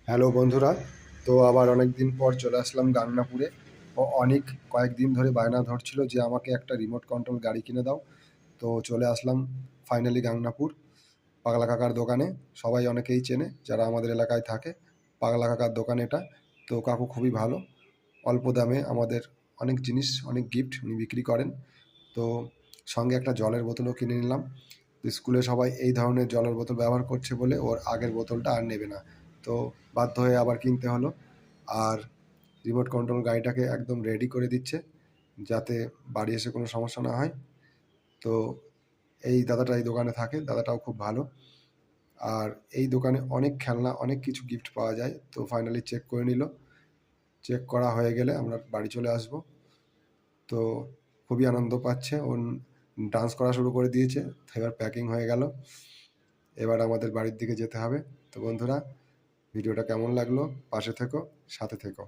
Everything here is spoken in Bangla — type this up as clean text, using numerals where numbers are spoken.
হ্যালো বন্ধুরা, তো আবার অনেক দিন পর চলে আসলাম গাংনাপুরে। ও অনেক কয়েকদিন ধরে বায়না ধরছিল যে আমাকে একটা রিমোট কন্ট্রোল গাড়ি কিনে দাও। তো চলে আসলাম ফাইনালি গাংনাপুর পাগলা কাকার দোকানে। সবাই অনেকেই চেনে যারা আমাদের এলাকায় থাকে। পাগলা কাকার দোকান এটা। তো কাকু খুবই ভালো, অল্প দামে আমাদের অনেক জিনিস, অনেক গিফট উনি বিক্রি করেন। তো সঙ্গে একটা জলের বোতলও কিনে নিলাম। তো স্কুলে সবাই এই ধরনের জলের বোতল ব্যবহার করছে বলে ওর আগের বোতলটা আর নেবে না। তো বাধ্য হয়ে আবার কিনতে হলো। আর রিমোট কন্ট্রোল গাড়িটাকে একদম রেডি করে দিচ্ছে যাতে বাড়ি এসে কোনো সমস্যা না হয়। তো এই দাদাটা এই দোকানে থাকে, দাদাটাও খুব ভালো। আর এই দোকানে অনেক খেলনা, অনেক কিছু গিফট পাওয়া যায়। তো ফাইনালি চেক করে নিল। চেক করা হয়ে গেলে আমরা বাড়ি চলে আসব। তো খুবই আনন্দ পাচ্ছে ও, ডান্স করা শুরু করে দিয়েছে। এবার প্যাকিং হয়ে গেল, এবার আমাদের বাড়ির দিকে যেতে হবে। তো বন্ধুরা, ভিডিওটা কেমন লাগলো? পাশে থেকো, সাথে থেকো।